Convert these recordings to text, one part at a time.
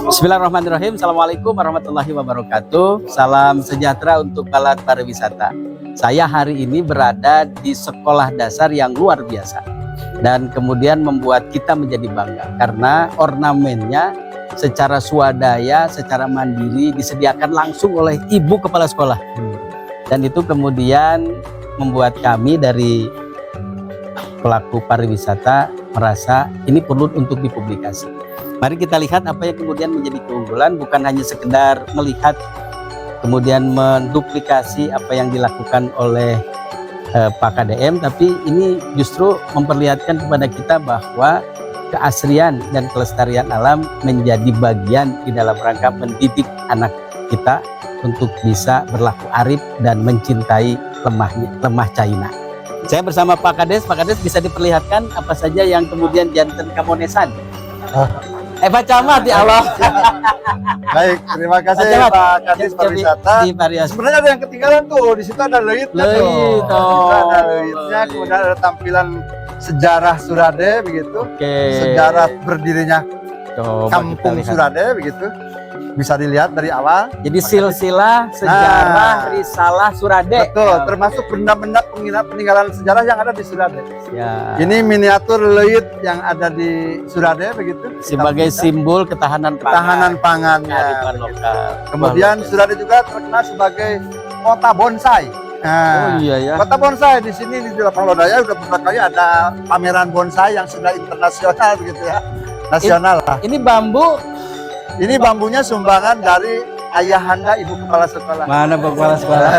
Bismillahirrahmanirrahim. Assalamualaikum warahmatullahi wabarakatuh. Salam sejahtera untuk Balat Pariwisata. Saya hari ini berada di sekolah dasar yang luar biasa dan kemudian membuat kita menjadi bangga karena ornamennya secara swadaya, secara mandiri disediakan langsung oleh ibu kepala sekolah. Dan itu kemudian membuat kami dari pelaku pariwisata merasa ini perlu untuk dipublikasi. Mari kita lihat apa yang kemudian menjadi keunggulan, bukan hanya sekedar melihat kemudian menduplikasi apa yang dilakukan oleh Pak KDM, tapi ini justru memperlihatkan kepada kita bahwa keasrian dan kelestarian alam menjadi bagian di dalam rangka mendidik anak kita untuk bisa berlaku arif dan mencintai lemah China. Saya bersama Pak Kades. Pak Kades, bisa diperlihatkan apa saja yang kemudian janten kamonesan? Pak Camat ya Allah. Baik, terima kasih Pak Kadis Pariwisata. Sebenarnya ada yang ketinggalan tuh, di situ ada leitnya tuh. Ada leitnya, kemudian ada tampilan sejarah Surade begitu. Sejarah berdirinya Kampung Surade begitu. Bisa dilihat dari awal. Jadi silsilah sejarah risalah Surade. Betul, termasuk benda-benda peninggalan sejarah yang ada di Surade. Ya. Ini miniatur leit yang ada di Surade begitu. Sebagai simbol ketahanan pangannya. Kemudian Surade juga terkenal sebagai kota bonsai. Nah, kota bonsai di sini di Lapang Lodaya udah beberapa kali ada pameran bonsai yang sudah internasional begitu ya. Nasional lah. Ini bambu. Ini bambunya sumbangan dari ayahanda ibu kepala sekolah. Mana bu kepala sekolah?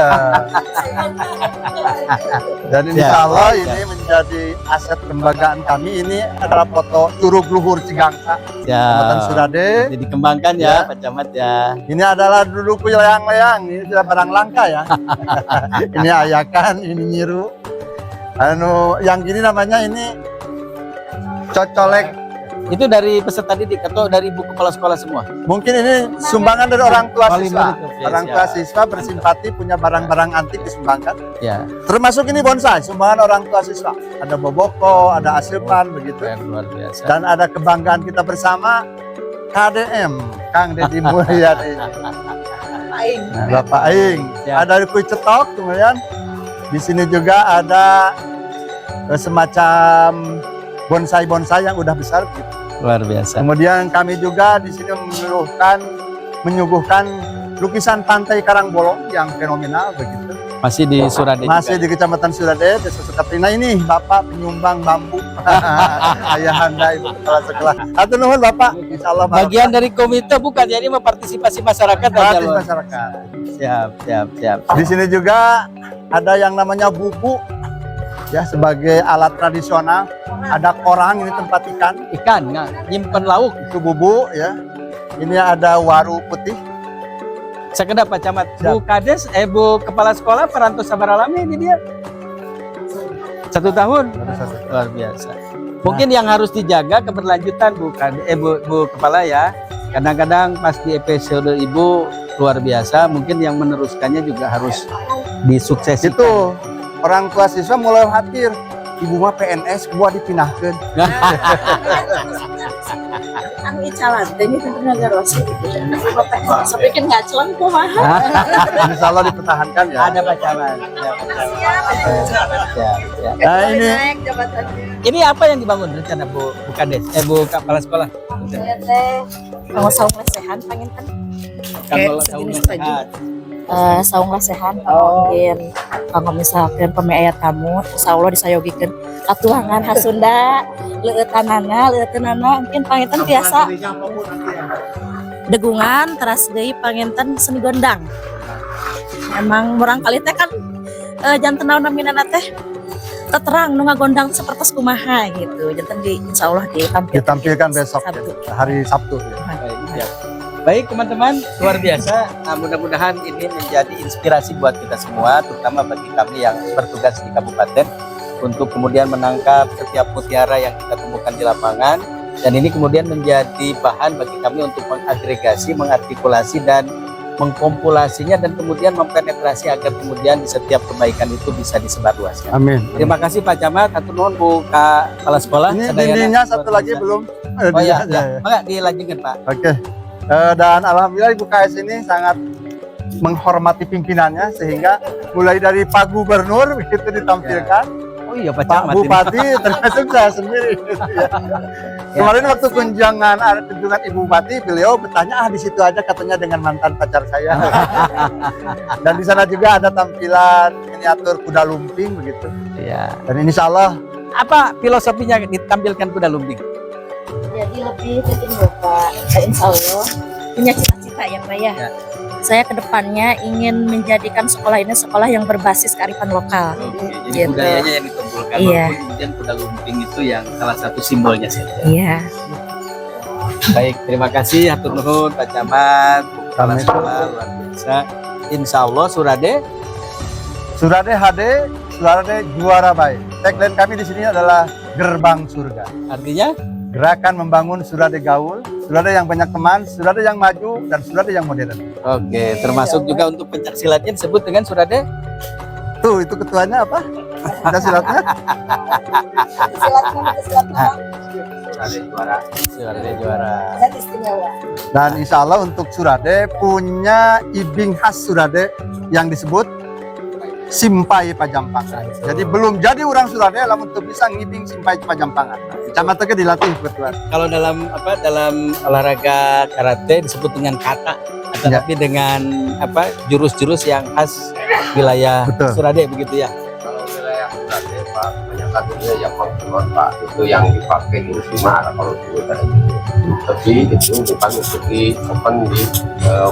Dan insya Allah ini menjadi aset lembagaan kami. Ini adalah foto Curug Luhur Cigangsa, Kecamatan Surade. Jadi dikembangkan ya, Pak Camat ya. Ini adalah dulu leang-leang. Ini sudah barang langka ya. Ini ayakan, ini nyiru. Yang gini namanya ini cocolek. Itu dari peserta didik atau dari ibu kepala sekolah semua? Mungkin ini sumbangan dari orang tua siswa. Orang tua siswa bersimpati punya barang-barang antik disumbangkan. Ya. Termasuk ini bonsai, sumbangan orang tua siswa. Ada boboko, ada asilpan begitu. Luar biasa. Dan ada kebanggaan kita bersama KDM, Kang Deddy Mulyadi. Bapak Aing. Ada kue cetok, kemudian di sini juga ada semacam bonsai-bonsai yang udah besar gitu. Luar biasa. Kemudian kami juga di sini menyuguhkan lukisan pantai Karangbolong yang fenomenal begitu. Masih di Surade. Masih di Kecamatan Surade, Desa Sukaprina. Ini Bapak penyumbang bambu. Ayahanda ibu kepala sekolah. Atur nuhun Bapak. Insyaallah bagian dari komite bukan, jadi mempartisipasi masyarakat aja loh. Masyarakat. Siap. Di sini juga ada yang namanya buku. Ya, sebagai alat tradisional. Ada korang, ini tempat ikan nyimpen lauk, itu bubu ya. Ini ada waru putih. Sekedap Pak Camat. Bu Kades, Bu kepala sekolah perantau sabar alami ini dia 1 tahun. Luar biasa. Mungkin yang harus dijaga keberlanjutan Bu kepala ya. Kadang-kadang pas di episode ibu luar biasa, mungkin yang meneruskannya juga harus disuksesikan. Itu orang tua siswa mulai khawatir, ibu mah PNS gua dipindahkan. Anu icalan, ini tentunya garos. Sampai kan ngacelon kok mah. Insya Allah dipertahankan ya. Ada Pak Camat. Nah ini apa yang dibangun rencana Bu Kades? Bu kepala sekolah. Kalau saung lesehan pengen kan. Kalau saung lesehan. Saung lesehan mungkin kalau misalkan pemi ayat tamu insya Allah disayogikeun katuangan Hasunda leueutanana mungkin panginten biasa degungan teras deui panginten seni gondang. Emang barangkali teh kan janten naon naminana teh terang nu ngagondang sapertos kumaha gitu. Janten insyaallah ditampilkan besok hari Sabtu. Baik teman-teman, luar biasa. Mudah-mudahan ini menjadi inspirasi buat kita semua, terutama bagi kami yang bertugas di kabupaten untuk kemudian menangkap setiap mutiara yang kita temukan di lapangan. Dan ini kemudian menjadi bahan bagi kami untuk mengagregasi, mengartikulasi dan mengkompilasinya dan kemudian mempenetrasi agar kemudian di setiap kebaikan itu bisa disebarluaskan. Amin. Terima kasih Pak Camat. Atur nuhun Bu Kepala Sekolah. Ini dindingnya satu lagi belum. Oh ya, enggak dilanjutkan Pak. Oke. Dan alhamdulillah Ibu KS ini sangat menghormati pimpinannya sehingga mulai dari Pak Gubernur begitu ditampilkan, Oh iya Pak Pak Camat ini. Bupati termasuk saya sendiri. Gitu ya. Kemarin waktu kunjungan Ibu Bupati, beliau bertanya di situ aja katanya dengan mantan pacar saya. Dan di sana juga ada tampilan miniatur kuda lumping begitu. Iya. Dan insya Allah Apa filosofinya ditampilkan kuda lumping? Jadi lebih bikin Bapak, insya Allah punya cita-cita ya Pak ya. Ya. Saya kedepannya ingin menjadikan sekolah ini sekolah yang berbasis kearifan lokal. Oke, jadi Gitu. budayanya yang dikumpulkan, Iya. walaupun kemudian kuda lumping itu yang salah satu simbolnya saja. Iya. Baik, terima kasih hatur nuhun Pak Camat. Kepala Amin. sekolah luar biasa. Insya Allah Surade Surade HD, Surade juara baik. Tagline kami di sini adalah gerbang surga. artinya Gerakan membangun Surade gaul, Surade yang banyak teman, Surade yang maju, dan Surade yang modern. oke, termasuk juga untuk pencak silatnya disebut dengan Surade. Tuh, itu ketuanya apa? Ada silatnya? Surade juara. Surade juara. Dan insya Allah untuk Surade punya ibing khas Surade yang disebut Simpai Pajampangan. Jadi belum jadi orang Surade, lamun tuh bisa ngibing Simpai Pajampangan. Camatnya dilatih kebetulan. Kalau dalam olahraga karate disebut dengan kata, Ya. tapi dengan jurus-jurus yang khas wilayah Betul. Surade begitu ya. Kalau wilayah Surade Pak, kebanyakan itu yang pangkulon Pak, itu yang dipakai di Usimara kalau dulu tadi. Tapi itu bukan untuk di open di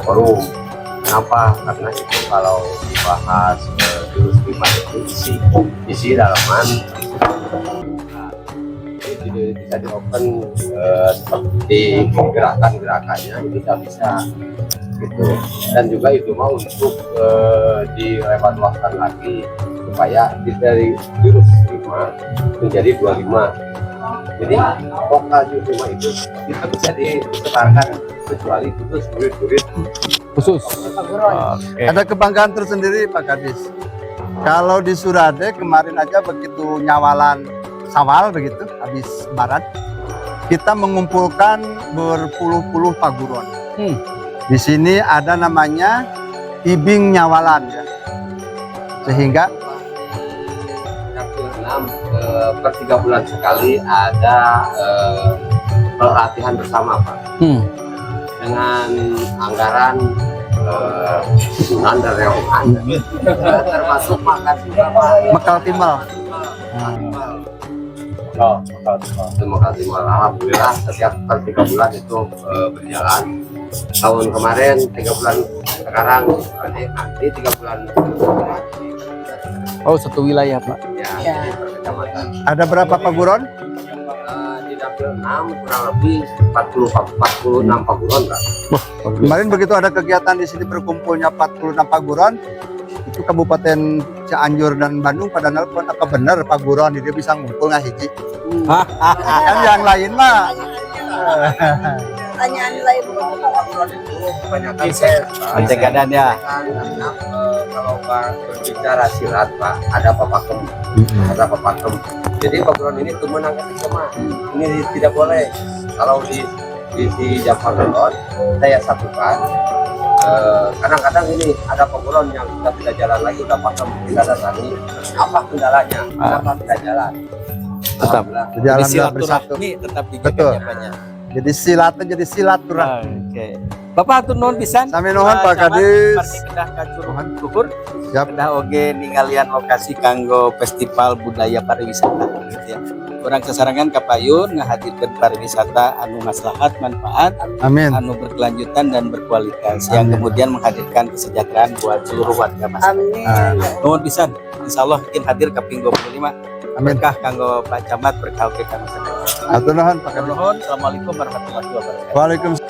forum. Kenapa? Karena itu kalau dibahas jurus lima itu isi dalaman itu bisa di open seperti gerakan-gerakannya itu tidak bisa gitu. Dan juga itu mau untuk dilebarluaskan lagi supaya dari jurus 5 menjadi 25. Jadi vokal jurus 5 itu bisa disebarkan kecuali khusus murid-murid Khusus. Ada kebanggaan tersendiri Pak Kadis. Kalau di Surade kemarin aja begitu nyawalan sawal begitu habis barat, kita mengumpulkan berpuluh-puluh paguron. Di sini ada namanya ibing nyawalan ya. Sehingga Dapil 6 per 3 bulan sekali ada pelatihan bersama Pak dengan anggaran susunan dan reokan termasuk makan juga Pak. Mekal timbal. Terima kasih alhamdulillah setiap per 3 bulan itu berjalan. Tahun kemarin 3 bulan, sekarang nanti 3 bulan Oh, satu wilayah Pak. ya di per kecamatan. Ada berapa paguron? Di dapil 6 kurang lebih 46 paguron Pak. Kemarin begitu ada kegiatan di sini berkumpulnya 46 paguron, itu Kabupaten Cianjur dan Bandung pada nelpon apa benar paguron dia bisa ngumpul nggak hiji? Kan yang lain mah Pertanyaan lain Paguron itu kebanyakan saya Pencegahan ya. kalau Pak berbicara silat Pak ada papakem, ada papakem. Jadi paguron ini tuh menangkap sama. Ini tidak boleh kalau di Japaron saya satukan. Kadang-kadang ini ada paguron yang sudah tidak jalan lagi, udah pakem kita datangi. Apa kendalanya? Kenapa tidak jalan? Tetap. Alhamdulillah. jadi alhamdulillah bersatu. Silaturahmi tetap dijaga Betul. ya, Pak, ya. Jadi silatnya jadi silaturahmi. Oke. Bapak hatur nuhun pisan. Sami nuhun Pak Camat, Kadis. Parti kedah kacuruhan luhur. Siap. Kedah oge ninggalian lokasi kanggo festival budaya pariwisata gitu ya. Kurang sasarangan kapayun ngahadirkeun pariwisata anu maslahat manfaat Amin. anu berkelanjutan dan berkualitas yang Amin. kemudian menghadirkan kesejahteraan buat seluruh warga masyarakat. Nuhun pisan. Insyaallah mungkin hadir kaping 25. Amin. Berkah kanggo Pak Camat, berkah oge kanggo sadaya. Hatur nuhun Pak Kadis. Nuhun. Assalamualaikum warahmatullahi wabarakatuh. Waalaikumsalam.